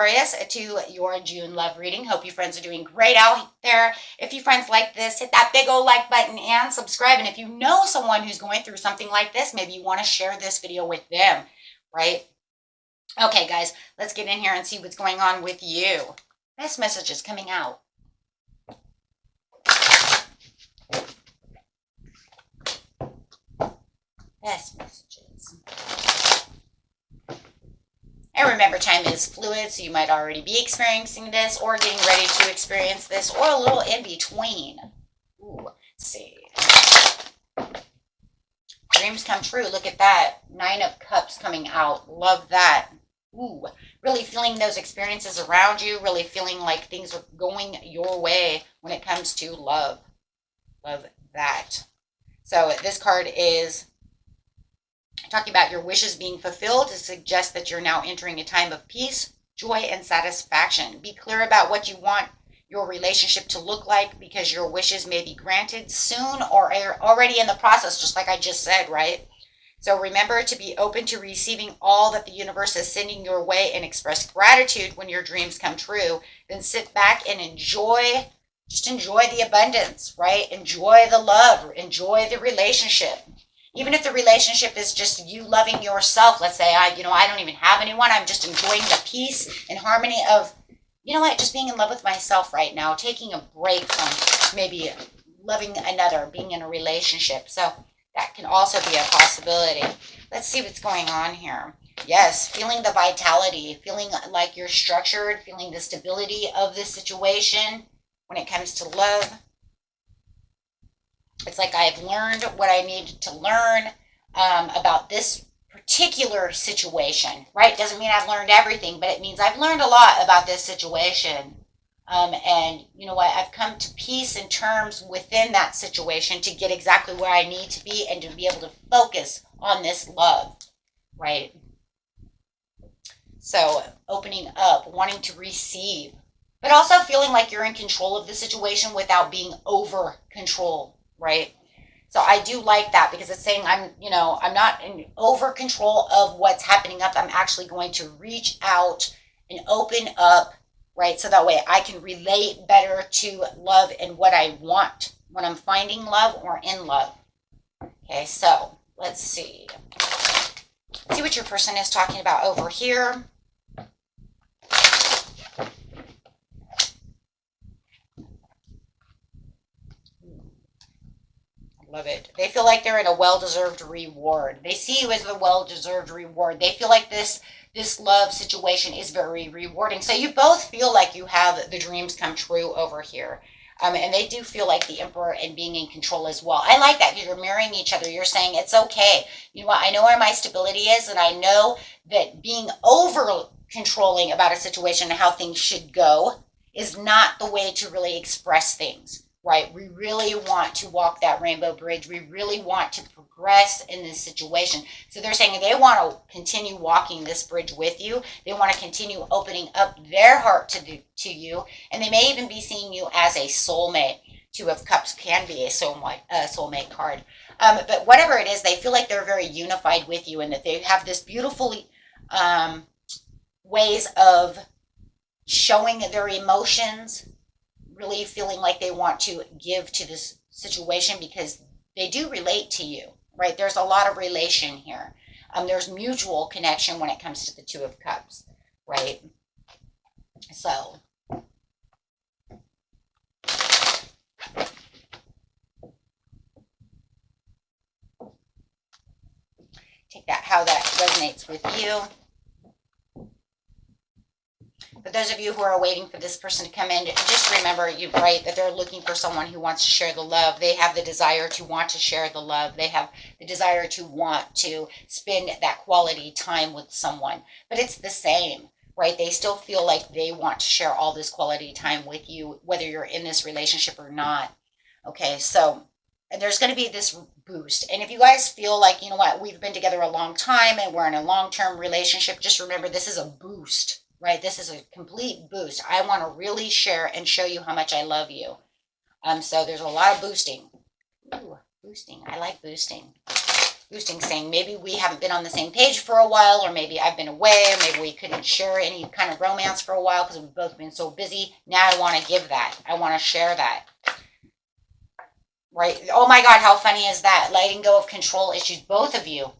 Aquarius, to your June love reading. Hope you friends are doing great out there. If you friends like this, hit that big old like button and subscribe. And if you know someone who's going through something like this, maybe you want to share this video with them, right? Okay, guys, let's get in here and see what's going on with you. This message is coming out. Best messages. And remember, time is fluid, so you might already be experiencing this or getting ready to experience this or a little in between. Ooh, let's see. Dreams come true. Look at that. 9 of Cups coming out. Love that. Ooh, really feeling those experiences around you. Really feeling like things are going your way when it comes to love. Love that. So this card is talking about your wishes being fulfilled to suggest that you're now entering a time of peace, joy, and satisfaction. Be clear about what you want your relationship to look like, because your wishes may be granted soon or are already in the process, just like I just said, right? So remember to be open to receiving all that the universe is sending your way and express gratitude when your dreams come true. Then sit back and enjoy, just enjoy the abundance, right? Enjoy the love, enjoy the relationship. Even if the relationship is just you loving yourself, let's say I don't even have anyone, I'm just enjoying the peace and harmony of, just being in love with myself right now, taking a break from maybe loving another, being in a relationship. So that can also be a possibility. Let's see what's going on here. Yes, feeling the vitality, feeling like you're structured, feeling the stability of this situation when it comes to love. It's like I've learned what I need to learn about this particular situation, right? Doesn't mean I've learned everything, but it means I've learned a lot about this situation. And you know what? I've come to peace and terms within that situation to get exactly where I need to be and to be able to focus on this love, right? So opening up, wanting to receive, but also feeling like you're in control of the situation without being over control. Right? So I do like that, because it's saying I'm not in over control of what's happening up. I'm actually going to reach out and open up, right? So that way I can relate better to love and what I want when I'm finding love or in love. Okay, so let's see. See what your person is talking about over here. Love it. They feel like they're in a well-deserved reward. They see you as a well-deserved reward. They feel like this love situation is very rewarding. So you both feel like you have the dreams come true over here. And they do feel like the Emperor and being in control as well. I like that. You're mirroring each other. You're saying it's okay. You know what? I know where my stability is, and I know that being over controlling about a situation and how things should go is not the way to really express things. Right? We really want to walk that rainbow bridge. We really want to progress in this situation. So they're saying they want to continue walking this bridge with you. They want to continue opening up their heart to you. And they may even be seeing you as a soulmate. 2 of Cups can be a soulmate card. But whatever it is, they feel like they're very unified with you, and that they have this beautiful ways of showing their emotions, really feeling like they want to give to this situation because they do relate to you, right? There's a lot of relation here. There's mutual connection when it comes to the 2 of Cups, right? So take that, how that resonates with you. For those of you who are waiting for this person to come in, just remember, that they're looking for someone who wants to share the love. They have the desire to want to share the love. They have the desire to want to spend that quality time with someone. But it's the same, right? They still feel like they want to share all this quality time with you, whether you're in this relationship or not. Okay, so there's going to be this boost. And if you guys feel like, we've been together a long time and we're in a long-term relationship, just remember this is a boost. Right, this is a complete boost. I want to really share and show you how much I love you. So there's a lot of boosting. Ooh, boosting. I like boosting. boosting, saying maybe we haven't been on the same page for a while, or maybe I've been away, or maybe we couldn't share any kind of romance for a while because we've both been so busy. Now I want to give that. I want to share that. Right? Oh my God, how funny is that? Letting go of control issues. Both of you.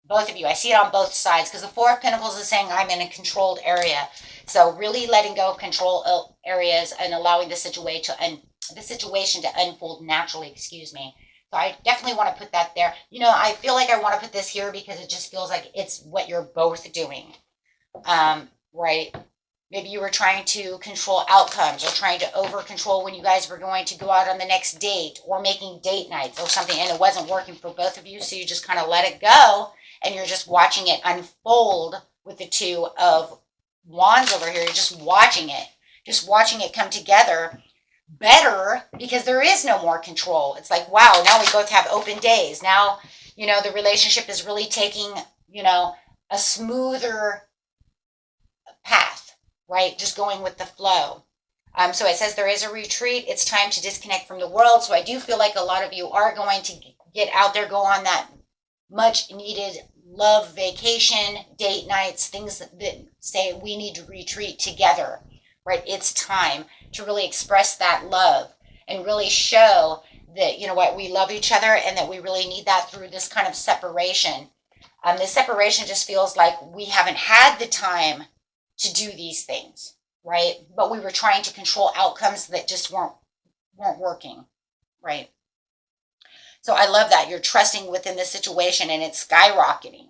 Both of you. I see it on both sides because the Four of Pentacles is saying I'm in a controlled area. So really letting go of control areas and allowing the situation to unfold naturally, excuse me. So I definitely want to put that there. You know, I feel like I want to put this here because it just feels like it's what you're both doing. Right? Maybe you were trying to control outcomes or trying to over control when you guys were going to go out on the next date or making date nights or something, and it wasn't working for both of you. So you just kind of let it go and you're just watching it unfold with the Two of Wands over here. You're just watching it come together better because there is no more control. It's like, wow, now we both have open days. Now, you know, the relationship is really taking, you know, a smoother path. Right? Just going with the flow. So it says there is a retreat. It's time to disconnect from the world. So I do feel like a lot of you are going to get out there, go on that much needed love vacation, date nights, things that say we need to retreat together, right? It's time to really express that love and really show that, you know what, we love each other and that we really need that through this kind of separation. This separation just feels like we haven't had the time to do these things, right? But we were trying to control outcomes that just weren't working, right? So I love that. You're trusting within the situation and it's skyrocketing.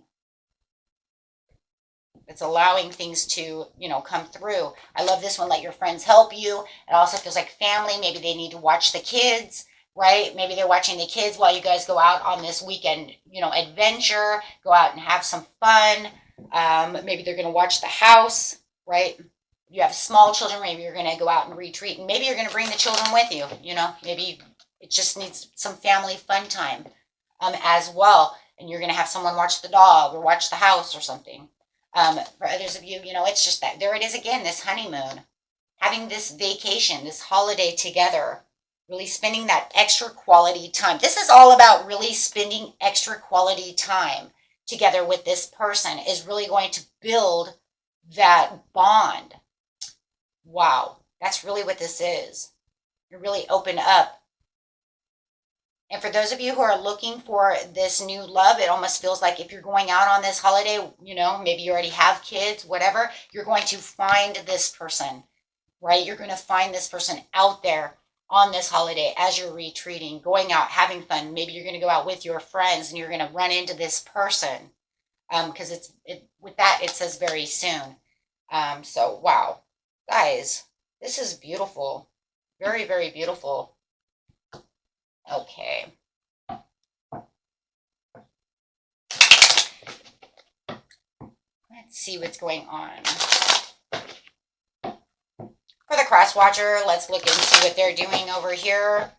It's allowing things to, you know, come through. I love this one. Let your friends help you. It also feels like family. Maybe they need to watch the kids, right? Maybe they're watching the kids while you guys go out on this weekend, you know, adventure, go out and have some fun. Maybe they're going to watch the house, right? You have small children, maybe you're going to go out and retreat, and maybe you're going to bring the children with you, you know, maybe it just needs some family fun time as well, and you're going to have someone watch the dog or watch the house or something. For others of you, you know, it's just that, there it is again, this honeymoon, having this vacation, this holiday together, really spending that extra quality time. This is all about really spending extra quality time together with this person is really going to build that bond. Wow, that's really what this is. You really open up. And for those of you who are looking for this new love, it almost feels like if you're going out on this holiday, you know, maybe you already have kids, whatever, you're going to find this person, right? You're going to find this person out there on this holiday as you're retreating, going out, having fun. Maybe you're going to go out with your friends and you're going to run into this person because with that, it says very soon. So, wow, guys, this is beautiful. Very, very beautiful. Okay. Let's see what's going on. For the cross watcher, let's look and see what they're doing over here.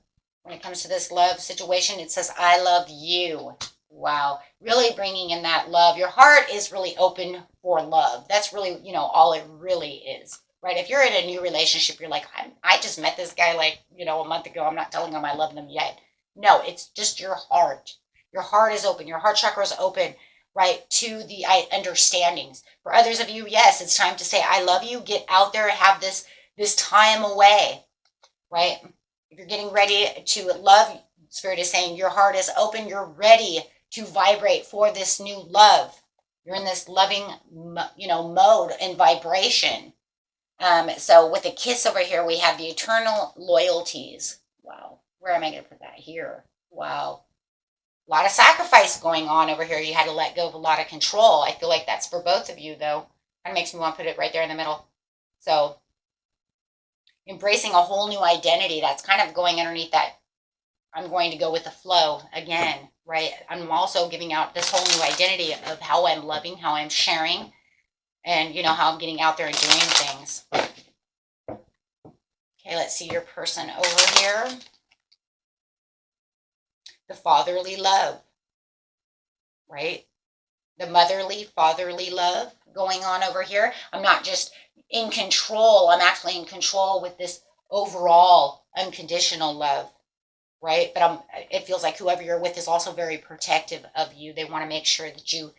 When it comes to this love situation, it says, I love you. Wow. Really bringing in that love. Your heart is really open for love. That's really, you know, all it really is, right? If you're in a new relationship, you're like, I just met this guy like, you know, a month ago. I'm not telling him I love them yet. No, it's just your heart. Your heart is open. Your heart chakra is open, right, to the understandings. For others of you, yes, it's time to say, I love you. Get out there, have this time away, right? If you're getting ready to love, Spirit is saying your heart is open. You're ready to vibrate for this new love. You're in this loving, you know, mode and vibration. So with a kiss over here, we have the eternal loyalties. Wow. Where am I going to put that? Here. Wow. A lot of sacrifice going on over here. You had to let go of a lot of control. I feel like that's for both of you, though. That makes me want to put it right there in the middle. So embracing a whole new identity. That's kind of going underneath that. I'm going to go with the flow again, right? I'm also giving out this whole new identity of how I'm loving, how I'm sharing, and, you know, how I'm getting out there and doing things. Okay, let's see your person over here. The fatherly love, right? The motherly, fatherly love going on over here. I'm not just in control. I'm actually in control with this overall unconditional love. right? But it feels like whoever you're with is also very protective of you. They want to make sure that you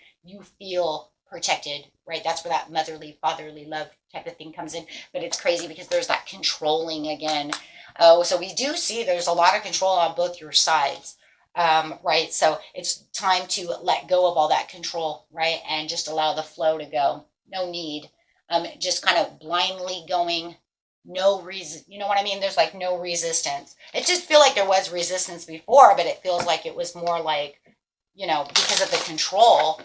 feel protected, right? That's where that motherly, fatherly love type of thing comes in. But it's crazy because there's that controlling again. Oh, so we do see there's a lot of control on both your sides. Right? So it's time to let go of all that control, right? And just allow the flow to go. No need. Just kind of blindly going, no reason. You know what I mean? There's like no resistance. It just feel like there was resistance before, but it feels like it was more like, because of the control.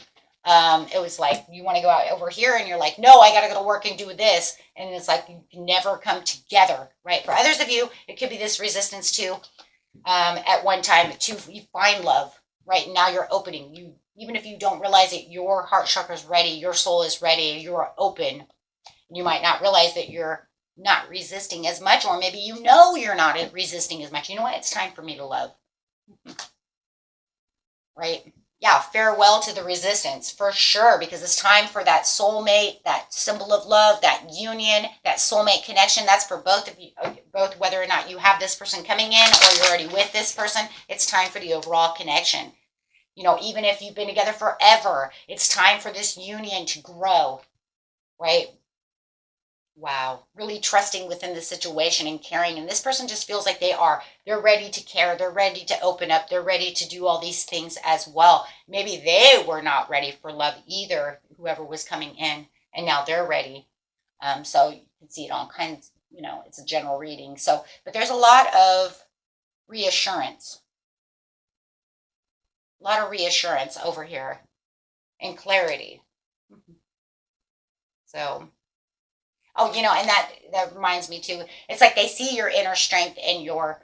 It was like you want to go out over here and you're like, no, I got to go to work and do this. And it's like you can never come together, right? For others of you, it could be this resistance too. At one time to find love, right? Now you're opening. Even if you don't realize it, your heart chakra is ready, your soul is ready, you're open. You might not realize that you're not resisting as much, or maybe you're not resisting as much. You know what? It's time for me to love. Right? Yeah, farewell to the resistance for sure, because it's time for that soulmate, that symbol of love, that union, that soulmate connection. That's for both of you, both whether or not you have this person coming in or you're already with this person. It's time for the overall connection. Even if you've been together forever, it's time for this union to grow, right? Wow, really trusting within the situation and caring. And this person just feels like they're ready to care. They're ready to open up. They're ready to do all these things as well. Maybe they were not ready for love either, whoever was coming in, and now they're ready. So you can see it all kinds, it's a general reading. So, but there's a lot of reassurance, over here and clarity. So, oh, and that reminds me too. It's like they see your inner strength and your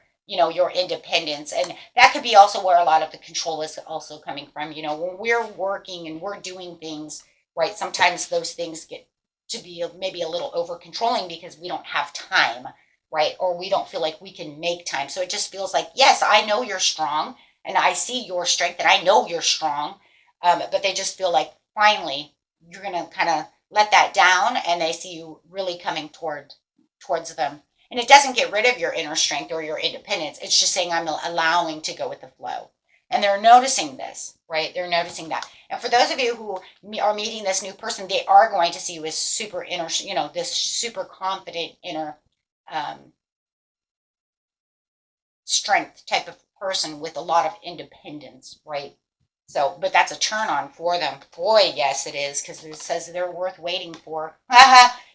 independence, and that could be also where a lot of the control is also coming from. When we're working and we're doing things, right? Sometimes those things get to be maybe a little over controlling because we don't have time, right? Or we don't feel like we can make time. So it just feels like, yes, I know you're strong, and I see your strength, and I know you're strong, but they just feel like finally you're gonna kind of let that down, and they see you really coming towards them. And it doesn't get rid of your inner strength or your independence. It's just saying I'm allowing to go with the flow. And they're noticing this, right? They're noticing that. And for those of you who are meeting this new person, they are going to see you as super inner, this super confident inner strength type of person with a lot of independence, right? So, but that's a turn on for them. Boy, yes, it is, because it says they're worth waiting for.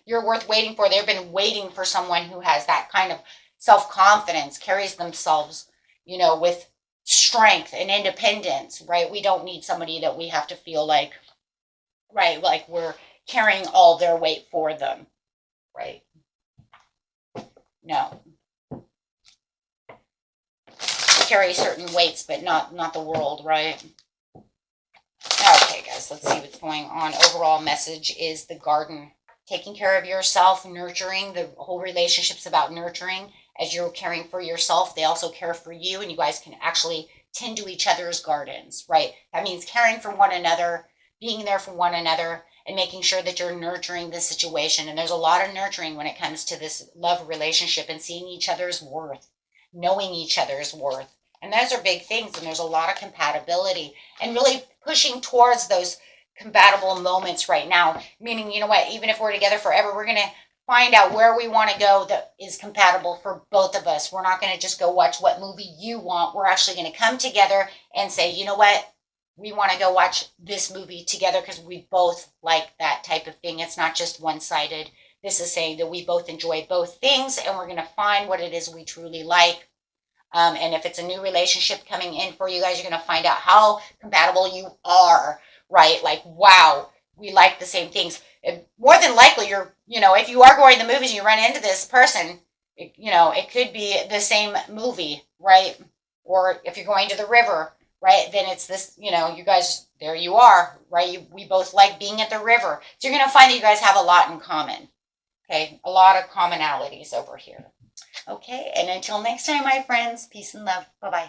You're worth waiting for. They've been waiting for someone who has that kind of self-confidence, carries themselves, with strength and independence, right? We don't need somebody that we have to feel like, right, like we're carrying all their weight for them, right? No. We carry certain weights, but not the world, right? Okay, guys, let's see what's going on. Overall message is the garden. Taking care of yourself, nurturing. The whole relationship's about nurturing. As you're caring for yourself, they also care for you, and you guys can actually tend to each other's gardens, right? That means caring for one another, being there for one another, and making sure that you're nurturing this situation. And there's a lot of nurturing when it comes to this love relationship and seeing each other's worth, knowing each other's worth. And those are big things, and there's a lot of compatibility and really pushing towards those compatible moments right now. Meaning, you know what, even if we're together forever, we're going to find out where we want to go that is compatible for both of us. We're not going to just go watch what movie you want. We're actually going to come together and say, you know what, we want to go watch this movie together because we both like that type of thing. It's not just one-sided. This is saying that we both enjoy both things, and we're going to find what it is we truly like. And if it's a new relationship coming in for you guys, you're going to find out how compatible you are, right? Like, wow, we like the same things. More than likely, if you are going to the movies and you run into this person, it could be the same movie, right? Or if you're going to the river, right, then it's this, you guys, there you are, right? We both like being at the river. So you're going to find that you guys have a lot in common, okay? A lot of commonalities over here. Okay, and until next time, my friends, peace and love. Bye-bye.